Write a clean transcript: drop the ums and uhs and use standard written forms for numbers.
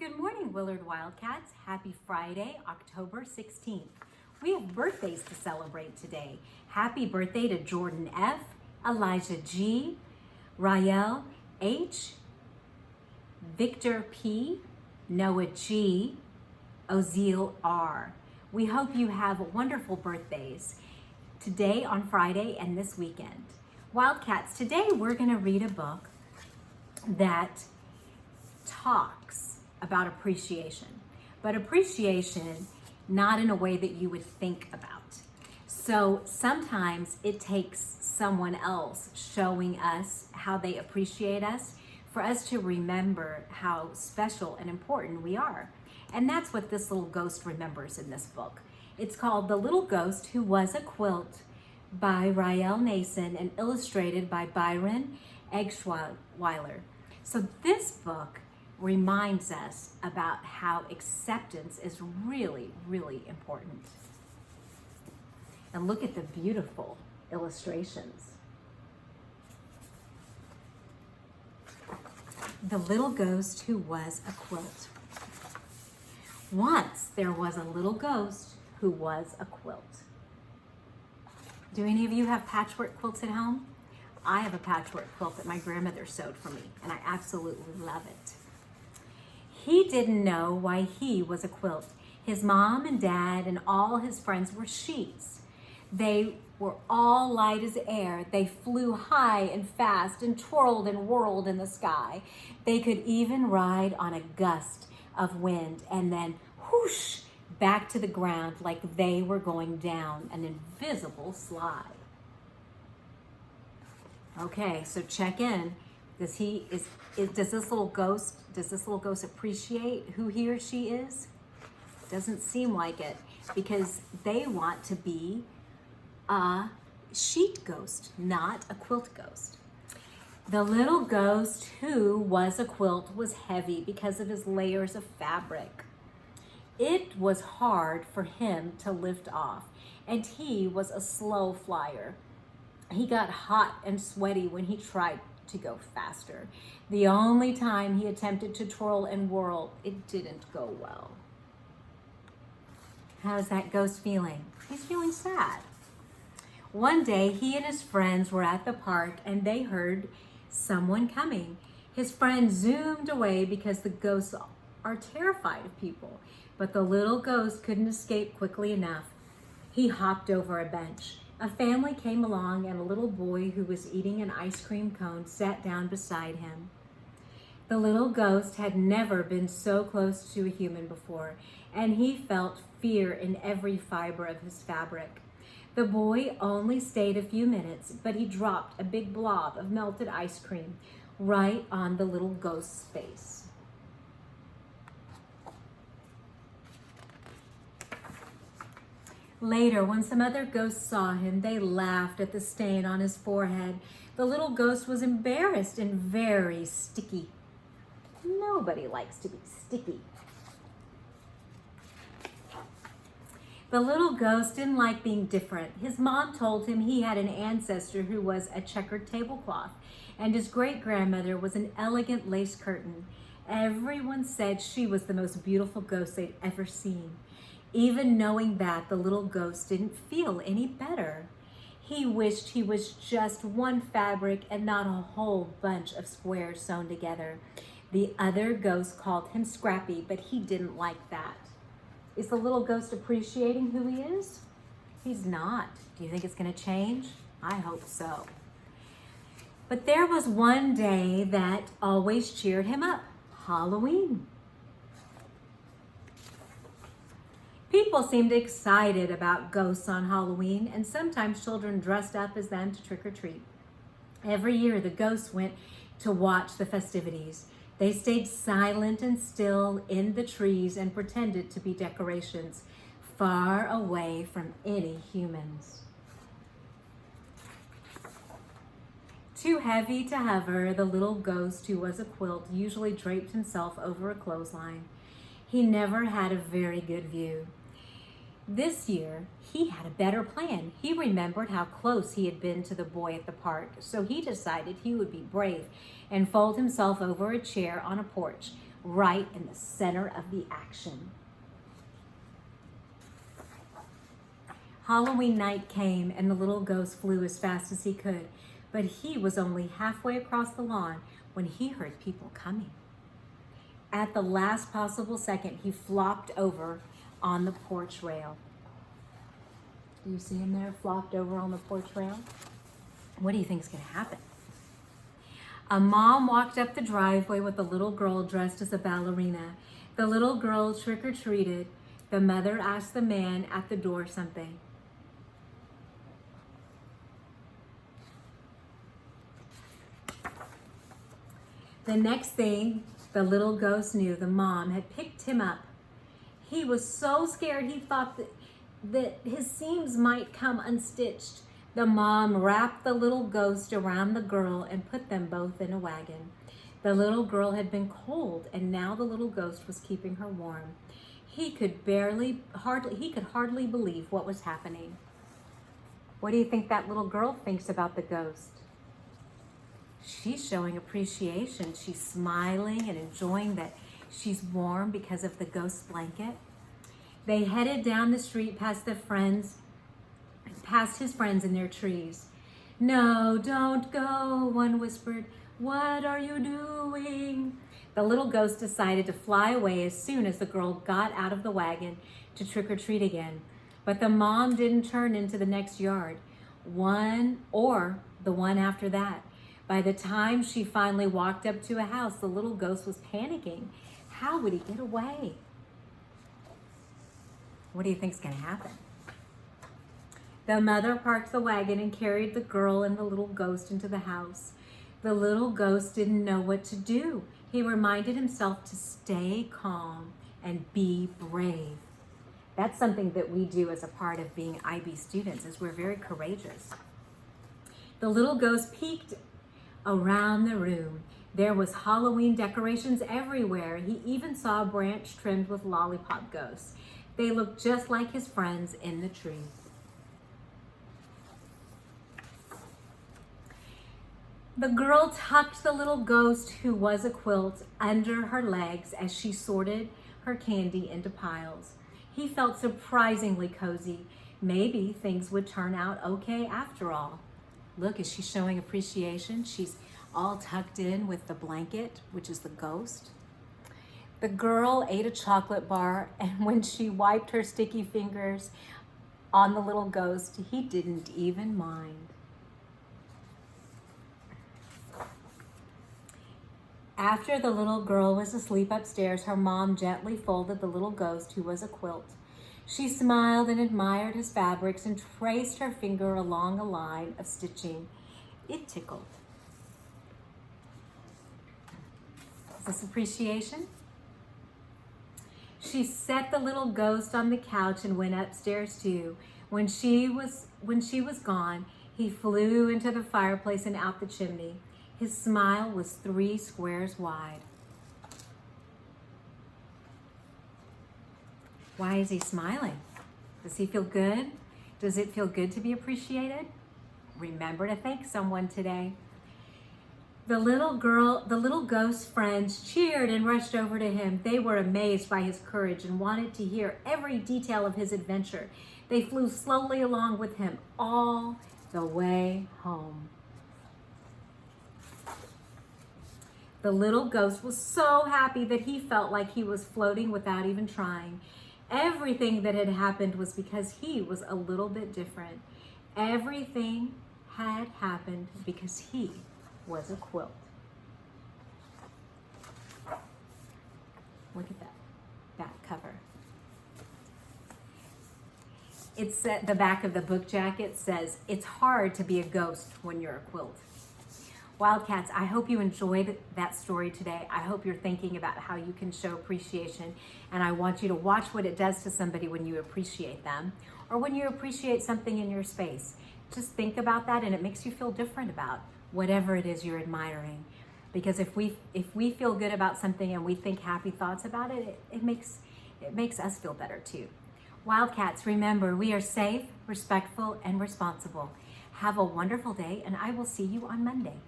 Good morning, Willard Wildcats. Happy Friday, October 16th. We have birthdays to celebrate today. Happy birthday to Jordan F., Elijah G., Rael H., Victor P., Noah G., Ozil R. We hope you have wonderful birthdays today on Friday and this weekend. Wildcats, today we're going to read a book that talks about appreciation, but appreciation not in a way that you would think about. So sometimes it takes someone else showing us how they appreciate us for us to remember how special and important we are. And that's what this little ghost remembers in this book. It's called The Little Ghost Who Was a Quilt by Rael Nason and illustrated by Byron Eggschweiler. So this book reminds us about how acceptance is really, really important. And look at the beautiful illustrations. The Little Ghost Who Was a Quilt. Once there was a little ghost who was a quilt. Do any of you have patchwork quilts at home? I have a patchwork quilt that my grandmother sewed for me, and I absolutely love it. He didn't know why he was a quilt. His mom and dad and all his friends were sheets. They were all light as air. They flew high and fast and twirled and whirled in the sky. They could even ride on a gust of wind and then whoosh back to the ground like they were going down an invisible slide. Okay, so check in. Does this little ghost appreciate who he or she is? Doesn't seem like it, because they want to be a sheet ghost, not a quilt ghost. The little ghost who was a quilt was heavy because of his layers of fabric. It was hard for him to lift off, and he was a slow flyer. He got hot and sweaty when he tried to go faster. The only time he attempted to twirl and whirl, it didn't go well. How's that ghost feeling? He's feeling sad. One day, he and his friends were at the park and they heard someone coming. His friend zoomed away because the ghosts are terrified of people, but the little ghost couldn't escape quickly enough. He hopped over a bench. A family came along and a little boy who was eating an ice cream cone sat down beside him. The little ghost had never been so close to a human before, and he felt fear in every fiber of his fabric. The boy only stayed a few minutes, but he dropped a big blob of melted ice cream right on the little ghost's face. Later, when some other ghosts saw him, they laughed at the stain on his forehead. The little ghost was embarrassed and very sticky. Nobody likes to be sticky. The little ghost didn't like being different. His mom told him he had an ancestor who was a checkered tablecloth, and his great-grandmother was an elegant lace curtain. Everyone said she was the most beautiful ghost they'd ever seen. Even knowing that, the little ghost didn't feel any better. He wished he was just one fabric and not a whole bunch of squares sewn together. The other ghosts called him Scrappy, but he didn't like that. Is the little ghost appreciating who he is? He's not. Do you think it's going to change? I hope so. But there was one day that always cheered him up: Halloween. People seemed excited about ghosts on Halloween, and sometimes children dressed up as them to trick or treat. Every year, the ghosts went to watch the festivities. They stayed silent and still in the trees and pretended to be decorations, far away from any humans. Too heavy to hover, the little ghost who was a quilt usually draped himself over a clothesline. He never had a very good view. This year, he had a better plan. He remembered how close he had been to the boy at the park, so he decided he would be brave and fold himself over a chair on a porch right in the center of the action. Halloween night came and the little ghost flew as fast as he could, but he was only halfway across the lawn when he heard people coming. At the last possible second, he flopped over on the porch rail. Do you see him there, flopped over on the porch rail? What do you think is going to happen? A mom walked up the driveway with a little girl dressed as a ballerina. The little girl trick-or-treated. The mother asked the man at the door something. The next thing the little ghost knew, the mom had picked him up. He was so scared he thought that his seams might come unstitched. The mom wrapped the little ghost around the girl and put them both in a wagon. The little girl had been cold, and now the little ghost was keeping her warm. He could hardly believe what was happening. What do you think that little girl thinks about the ghost? She's showing appreciation. She's smiling and enjoying that she's warm because of the ghost's blanket. They headed down the street past his friends in their trees. "No, don't go," one whispered. "What are you doing?" The little ghost decided to fly away as soon as the girl got out of the wagon to trick or treat again. But the mom didn't turn into the next yard, one or the one after that. By the time she finally walked up to a house, the little ghost was panicking. How would he get away? What do you think is going to happen? The mother parked the wagon and carried the girl and the little ghost into the house. The little ghost didn't know what to do. He reminded himself to stay calm and be brave. That's something that we do as a part of being IB students, is we're very courageous. The little ghost peeked around the room. There was Halloween decorations everywhere. He even saw a branch trimmed with lollipop ghosts. They looked just like his friends in the tree. The girl tucked the little ghost, who was a quilt, under her legs as she sorted her candy into piles. He felt surprisingly cozy. Maybe things would turn out okay after all. Look, is she showing appreciation? She's all tucked in with the blanket, which is the ghost. The girl ate a chocolate bar, and when she wiped her sticky fingers on the little ghost, he didn't even mind. After the little girl was asleep upstairs, her mom gently folded the little ghost, who was a quilt. She smiled and admired his fabrics and traced her finger along a line of stitching. It tickled. Is this appreciation? She set the little ghost on the couch and went upstairs too. When she was gone, he flew into the fireplace and out the chimney. His smile was 3 squares wide. Why is he smiling? Does he feel good? Does it feel good to be appreciated? Remember to thank someone today. The little ghost friends cheered and rushed over to him. They were amazed by his courage and wanted to hear every detail of his adventure. They flew slowly along with him all the way home. The little ghost was so happy that he felt like he was floating without even trying. Everything that had happened was because he was a little bit different. Everything had happened because he was a quilt. Look at that back cover. It's at the back of the book jacket says, "It's hard to be a ghost when you're a quilt." Wildcats, I hope you enjoyed that story today. I hope you're thinking about how you can show appreciation, and I want you to watch what it does to somebody when you appreciate them or when you appreciate something in your space. Just think about that, and it makes you feel different about whatever it is you're admiring. Because if we feel good about something and we think happy thoughts about it, it makes us feel better too. Wildcats, remember, we are safe, respectful, and responsible. Have a wonderful day, and I will see you on Monday.